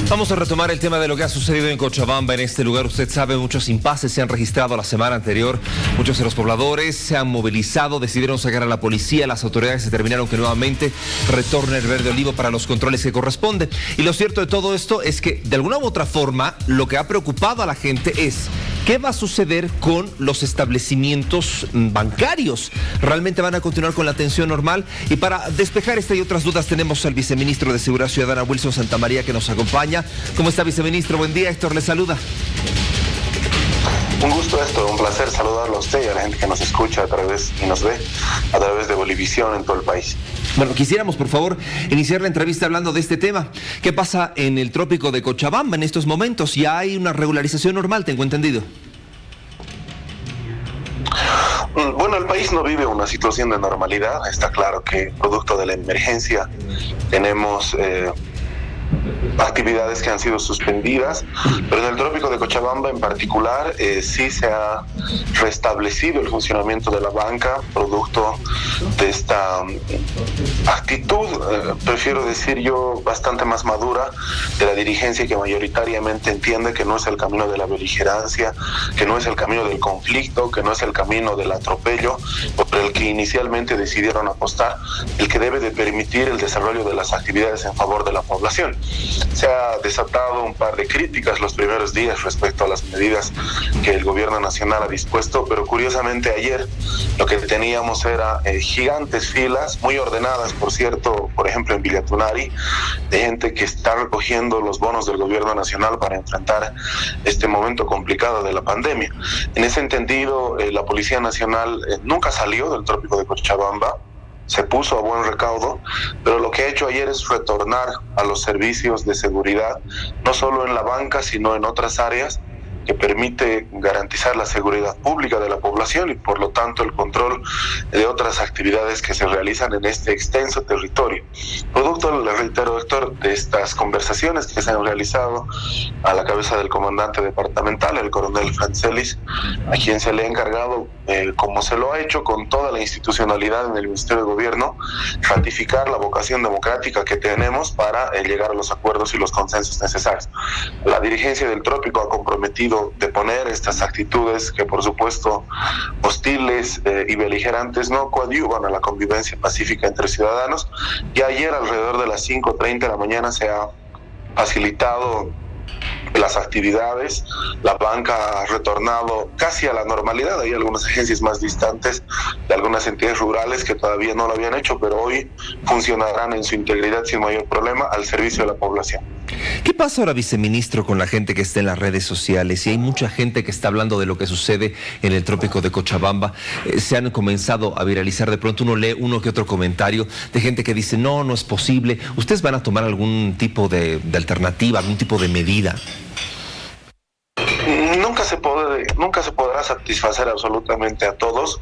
Vamos a retomar el tema de lo que ha sucedido en Cochabamba. En este lugar, usted sabe, muchos impases se han registrado la semana anterior. Muchos de los pobladores se han movilizado, decidieron sacar a la policía. Las autoridades determinaron que nuevamente retorne el verde olivo para los controles que corresponden. Y lo cierto de todo esto es que, de alguna u otra forma, lo que ha preocupado a la gente es ¿qué va a suceder con los establecimientos bancarios? ¿Realmente van a continuar con la atención normal? Y para despejar esta y otras dudas tenemos al viceministro de Seguridad Ciudadana, Wilson Santamaría, que nos acompaña. ¿Cómo está, viceministro? Buen día, Héctor le saluda. Un gusto, Héctor, un placer saludarlo a usted y a la gente que nos escucha y nos ve a través de Bolivisión en todo el país. Bueno, quisiéramos, por favor, iniciar la entrevista hablando de este tema. ¿Qué pasa en el trópico de Cochabamba en estos momentos? ¿Ya hay una regularización normal, tengo entendido? Bueno, el país no vive una situación de normalidad. Está claro que producto de la emergencia tenemos actividades que han sido suspendidas, pero en el trópico de Cochabamba en particular sí se ha restablecido el funcionamiento de la banca producto de esta actitud, prefiero decir yo, bastante más madura de la dirigencia, que mayoritariamente entiende que no es el camino de la beligerancia, que no es el camino del conflicto, que no es el camino del atropello, por el que inicialmente decidieron apostar, el que debe de permitir el desarrollo de las actividades en favor de la población. Se ha desatado un par de críticas los primeros días respecto a las medidas que el gobierno nacional ha dispuesto, pero curiosamente ayer lo que teníamos era gigantes filas, muy ordenadas por cierto, por ejemplo en Villa Tunari, de gente que está recogiendo los bonos del gobierno nacional para enfrentar este momento complicado de la pandemia. En ese entendido, la Policía Nacional nunca salió del trópico de Cochabamba, se puso a buen recaudo, pero lo que ha hecho ayer es retornar a los servicios de seguridad, no solo en la banca, sino en otras áreas, que permite garantizar la seguridad pública de la población y por lo tanto el control de otras actividades que se realizan en este extenso territorio. Producto, le reitero, Héctor, de estas conversaciones que se han realizado a la cabeza del comandante departamental, el coronel Francelis, a quien se le ha encargado, como se lo ha hecho con toda la institucionalidad en el Ministerio de Gobierno, ratificar la vocación democrática que tenemos para llegar a los acuerdos y los consensos necesarios. La dirigencia del trópico ha comprometido de poner estas actitudes que por supuesto hostiles y beligerantes no coadyuvan a la convivencia pacífica entre ciudadanos. Y ayer alrededor de las 5:30 de la mañana se ha facilitado las actividades, la banca ha retornado casi a la normalidad. Hay algunas agencias más distantes de algunas entidades rurales que todavía no lo habían hecho, pero hoy funcionarán en su integridad sin mayor problema al servicio de la población. ¿Qué pasa ahora, viceministro, con la gente que está en las redes sociales? Y hay mucha gente que está hablando de lo que sucede en el trópico de Cochabamba. Se han comenzado a viralizar, de pronto uno lee uno que otro comentario de gente que dice, no es posible. ¿Ustedes van a tomar algún tipo de alternativa, algún tipo de medida? Nunca se podrá satisfacer absolutamente a todos.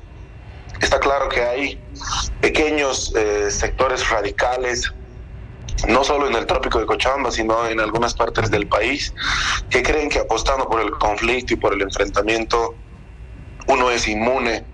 Está claro que hay pequeños sectores radicales, no solo en el trópico de Cochabamba, sino en algunas partes del país, que creen que apostando por el conflicto y por el enfrentamiento uno es inmune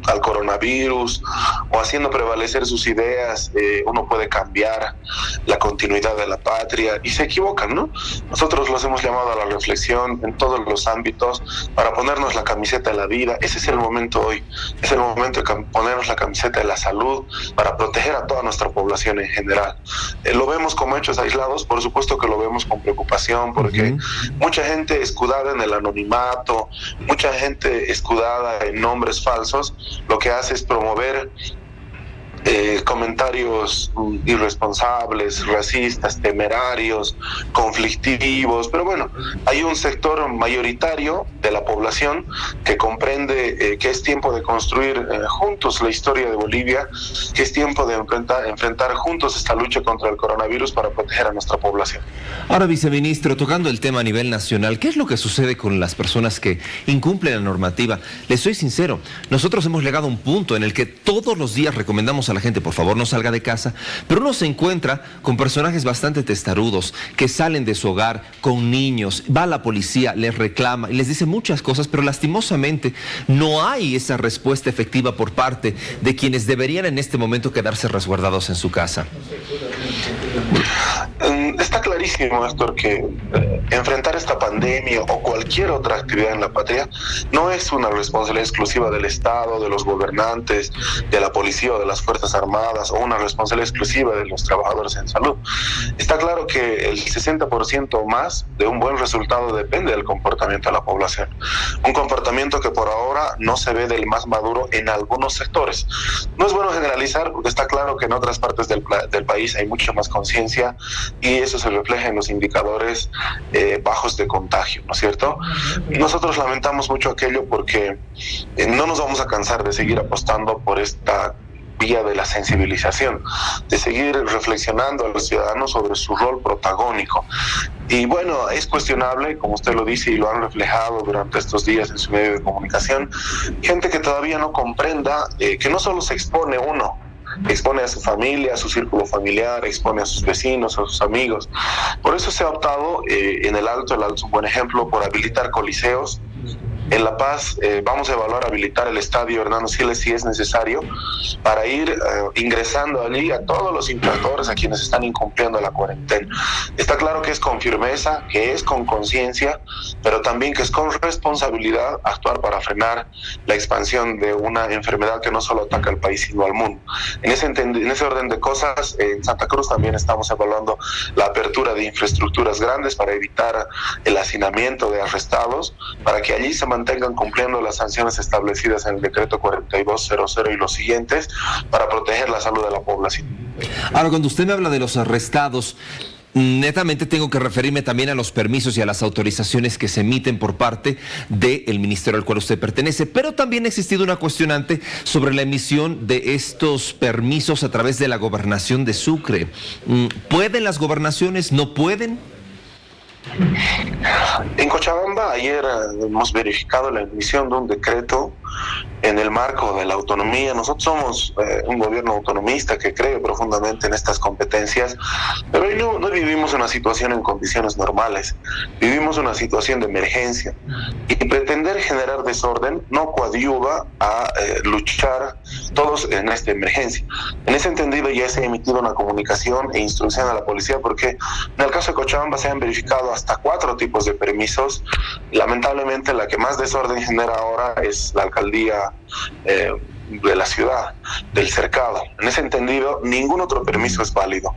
al coronavirus, o haciendo prevalecer sus ideas, uno puede cambiar la continuidad de la patria, y se equivocan, ¿no? Nosotros los hemos llamado a la reflexión en todos los ámbitos para ponernos la camiseta de la vida. Ese es el momento hoy, es el momento de ponernos la camiseta de la salud para proteger a toda nuestra población en general. Lo vemos como hechos aislados, por supuesto que lo vemos con preocupación, porque mucha gente escudada en el anonimato, mucha gente escudada en nombres falsos, lo que hace es promover comentarios irresponsables, racistas, temerarios, conflictivos, pero bueno, hay un sector mayoritario de la población que comprende que es tiempo de construir juntos la historia de Bolivia, que es tiempo de enfrentar juntos esta lucha contra el coronavirus para proteger a nuestra población. Ahora, viceministro, tocando el tema a nivel nacional, ¿qué es lo que sucede con las personas que incumplen la normativa? Les soy sincero, nosotros hemos llegado a un punto en el que todos los días recomendamos a la gente, por favor, no salga de casa, pero uno se encuentra con personajes bastante testarudos que salen de su hogar con niños, va la policía, les reclama y les dice muchas cosas, pero lastimosamente no hay esa respuesta efectiva por parte de quienes deberían en este momento quedarse resguardados en su casa. Está clarísimo, Héctor, que enfrentar esta pandemia o cualquier otra actividad en la patria no es una responsabilidad exclusiva del Estado, de los gobernantes, de la policía o de las Fuerzas Armadas, o una responsabilidad exclusiva de los trabajadores en salud. Está claro que el 60% o más de un buen resultado depende del comportamiento de la población. Un comportamiento que por ahora no se ve del más maduro en algunos sectores. No es bueno generalizar, porque está claro que en otras partes del país hay mucha más conciencia y eso se refleja en los indicadores bajos de contagio, ¿no es cierto? Nosotros lamentamos mucho aquello porque no nos vamos a cansar de seguir apostando por esta vía de la sensibilización, de seguir reflexionando a los ciudadanos sobre su rol protagónico. Y bueno, es cuestionable, como usted lo dice y lo han reflejado durante estos días en su medio de comunicación, gente que todavía no comprenda que no solo se expone uno, expone a su familia, a su círculo familiar, expone a sus vecinos, a sus amigos. Por eso se ha optado en el Alto es un buen ejemplo, por habilitar coliseos. En La Paz vamos a evaluar habilitar el estadio Hernando Siles si es necesario, para ir ingresando allí a todos los infractores, a quienes están incumpliendo la cuarentena. Está claro que es con firmeza, que es con conciencia, pero también que es con responsabilidad actuar para frenar la expansión de una enfermedad que no solo ataca al país sino al mundo. En ese orden de cosas, en Santa Cruz también estamos evaluando la apertura de infraestructuras grandes para evitar el hacinamiento de arrestados, para que allí se mantengan cumpliendo las sanciones establecidas en el decreto 4200 y los siguientes para proteger la salud de la población. Ahora, cuando usted me habla de los arrestados, netamente tengo que referirme también a los permisos y a las autorizaciones que se emiten por parte del ministerio al cual usted pertenece, pero también ha existido una cuestionante sobre la emisión de estos permisos a través de la gobernación de Sucre. ¿Pueden las gobernaciones? ¿No pueden? En Cochabamba ayer hemos verificado la emisión de un decreto en el marco de la autonomía. Nosotros somos un gobierno autonomista que cree profundamente en estas competencias, pero hoy no vivimos una situación en condiciones normales, vivimos una situación de emergencia, y pretender generar desorden no coadyuva a luchar todos en esta emergencia. En ese entendido ya se ha emitido una comunicación e instrucción a la policía, porque en el caso de Cochabamba se han verificado hasta 4 tipos de permisos. Lamentablemente la que más desorden genera ahora es la alcaldía de la ciudad, del cercado. En ese entendido, ningún otro permiso es válido.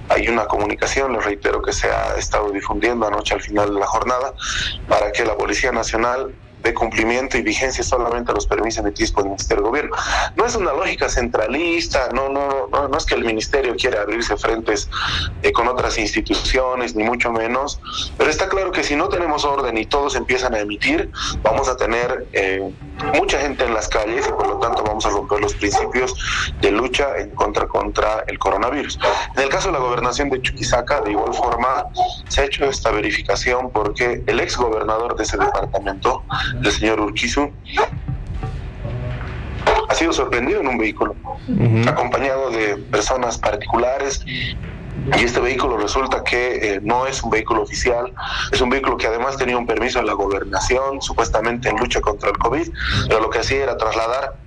Hay una comunicación, les reitero, que se ha estado difundiendo anoche al final de la jornada, para que la Policía Nacional de cumplimiento y vigencia solamente a los permisos emitidos por el Ministerio de Gobierno. No es una lógica centralista, no es que el Ministerio quiera abrirse frentes con otras instituciones, ni mucho menos, pero está claro que si no tenemos orden y todos empiezan a emitir, vamos a tener mucha gente en las calles y por lo tanto vamos a romper los principios de lucha contra el coronavirus. En el caso de la gobernación de Chuquisaca, de igual forma, se ha hecho esta verificación porque el ex gobernador de ese departamento, el señor Urquizu, ha sido sorprendido en un vehículo, acompañado de personas particulares, y este vehículo resulta que no es un vehículo oficial, es un vehículo que además tenía un permiso de la gobernación, supuestamente en lucha contra el COVID, pero lo que hacía era trasladar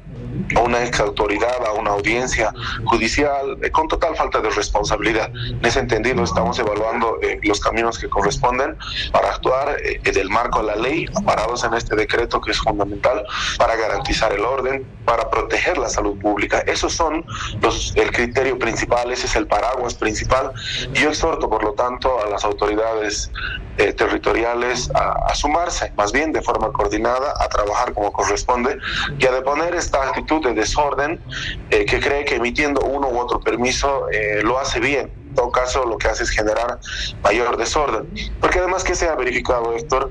a una ex autoridad a una audiencia judicial con total falta de responsabilidad. En ese entendido estamos evaluando los caminos que corresponden para actuar del marco de la ley, amparados en este decreto que es fundamental para garantizar el orden, para proteger la salud pública. Esos son el criterio principal, ese es el paraguas principal. Y yo exhorto, por lo tanto, a las autoridades territoriales a sumarse, más bien de forma coordinada, a trabajar como corresponde y a deponer esta actitud de desorden que cree que emitiendo uno u otro permiso lo hace bien. En todo caso, lo que hace es generar mayor desorden. Porque además, que se ha verificado, Héctor,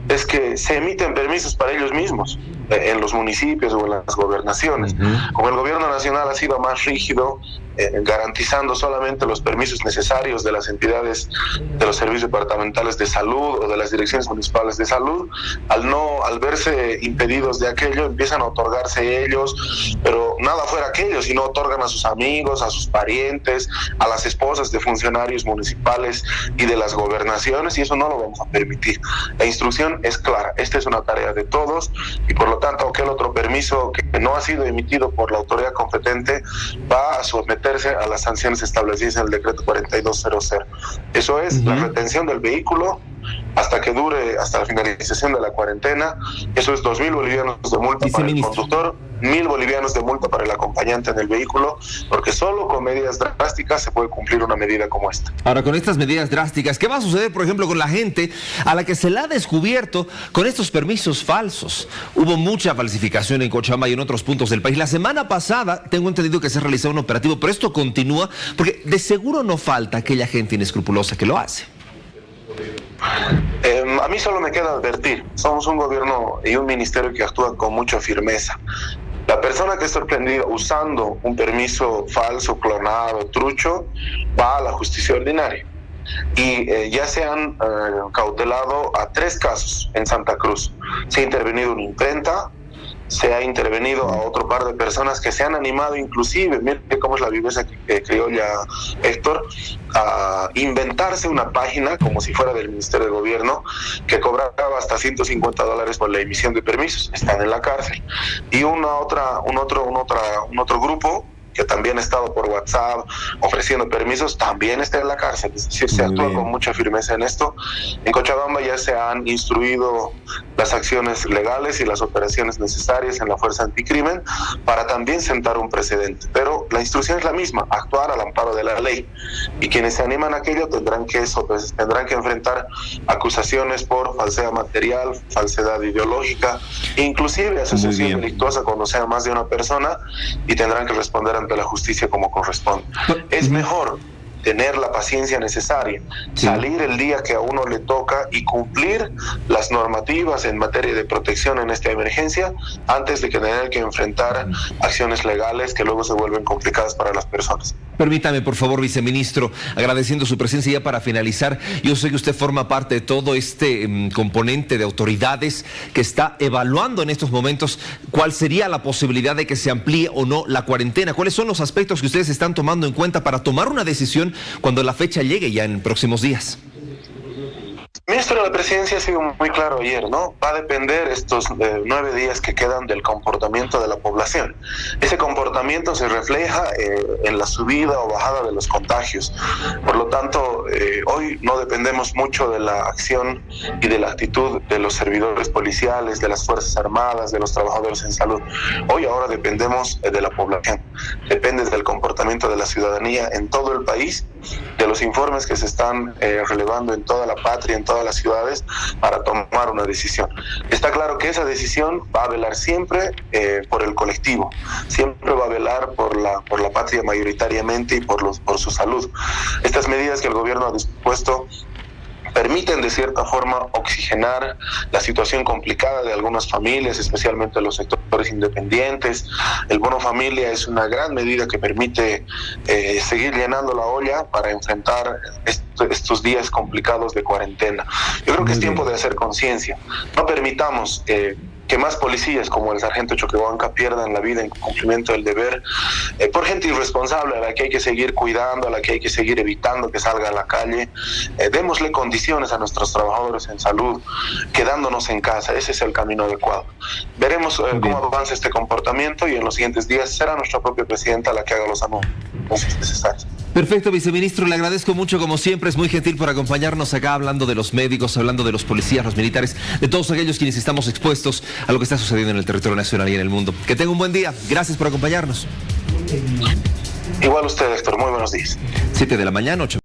es que se emiten permisos para ellos mismos en los municipios o en las gobernaciones. Como el gobierno nacional ha sido más rígido, garantizando solamente los permisos necesarios de las entidades de los servicios departamentales de salud o de las direcciones municipales de salud, al verse impedidos de aquello, empiezan a otorgarse ellos, pero nada fuera aquello, sino otorgan a sus amigos, a sus parientes, a las esposas de funcionarios municipales y de las gobernaciones, y eso no lo vamos a permitir. La instrucción es clara, esta es una tarea de todos, y por lo tanto aquel otro permiso que no ha sido emitido por la autoridad competente va a someterse a las sanciones establecidas en el decreto 4200. Eso es la retención del vehículo hasta que dure, hasta la finalización de la cuarentena. Eso es 2.000 bolivianos de multa para el conductor, 1.000 bolivianos de multa para el acompañante en el vehículo, porque solo con medidas drásticas se puede cumplir una medida como esta. Ahora, con estas medidas drásticas, ¿qué va a suceder, por ejemplo, con la gente a la que se la ha descubierto con estos permisos falsos? Hubo mucha falsificación en Cochabamba y en otros puntos del país. La semana pasada tengo entendido que se ha realizado un operativo, pero esto continúa porque de seguro no falta aquella gente inescrupulosa que lo hace. A mí solo me queda advertir, somos un gobierno y un ministerio que actúa con mucha firmeza. La persona que es sorprendida usando un permiso falso, clonado, trucho, va a la justicia ordinaria. Y ya se han cautelado a 3 casos en Santa Cruz. Se ha intervenido una imprenta, se ha intervenido a otro par de personas que se han animado, inclusive, mire cómo es la viveza criolla, Héctor, a inventarse una página como si fuera del Ministerio de Gobierno que cobraba hasta $150 por la emisión de permisos. Están en la cárcel. Y un otro grupo que también ha estado por WhatsApp ofreciendo permisos, también está en la cárcel. Es decir, se actúa con mucha firmeza en esto. En Cochabamba ya se han instruido las acciones legales y las operaciones necesarias en la Fuerza Anticrimen para también sentar un precedente. Pero la instrucción es la misma, actuar al amparo de la ley. Y quienes se animan a aquello tendrán que enfrentar acusaciones por falsedad material, falsedad ideológica, inclusive asociación delictuosa cuando sea más de una persona, y tendrán que responder ante la justicia como corresponde. Es mejor tener la paciencia necesaria, salir el día que a uno le toca y cumplir las normativas en materia de protección en esta emergencia antes de que tener que enfrentar acciones legales que luego se vuelven complicadas para las personas. Permítame, por favor, viceministro, agradeciendo su presencia ya para finalizar. Yo sé que usted forma parte de todo este componente de autoridades que está evaluando en estos momentos cuál sería la posibilidad de que se amplíe o no la cuarentena. ¿Cuáles son los aspectos que ustedes están tomando en cuenta para tomar una decisión cuando la fecha llegue ya en próximos días? El ministro de la Presidencia ha sido muy claro ayer, ¿no? Va a depender estos 9 días que quedan del comportamiento de la población. Ese comportamiento se refleja en la subida o bajada de los contagios. Por lo tanto, hoy no dependemos mucho de la acción y de la actitud de los servidores policiales, de las Fuerzas Armadas, de los trabajadores en salud. Ahora dependemos de la población. Depende del comportamiento de la ciudadanía en todo el país, de los informes que se están relevando en toda la patria, en todas las ciudades, para tomar una decisión. Está claro que esa decisión va a velar siempre por el colectivo, siempre va a velar por la patria mayoritariamente y por su salud. Estas medidas que el gobierno ha dispuesto permiten de cierta forma oxigenar la situación complicada de algunas familias, especialmente los sectores independientes. El bono familia es una gran medida que permite seguir llenando la olla para enfrentar estos días complicados de cuarentena. Yo creo que es tiempo de hacer conciencia. No permitamos que más policías como el sargento Choquehuanca pierdan la vida en cumplimiento del deber por gente irresponsable a la que hay que seguir cuidando, a la que hay que seguir evitando que salga a la calle. Démosle condiciones a nuestros trabajadores en salud, quedándonos en casa. Ese es el camino adecuado. Veremos cómo avanza este comportamiento, y en los siguientes días será nuestra propia presidenta la que haga los anuncios necesarios. Perfecto, viceministro, le agradezco mucho como siempre, es muy gentil por acompañarnos acá hablando de los médicos, hablando de los policías, los militares, de todos aquellos quienes estamos expuestos a lo que está sucediendo en el territorio nacional y en el mundo. Que tenga un buen día, gracias por acompañarnos. Igual usted, Héctor, muy buenos días. 7 de la mañana, 8.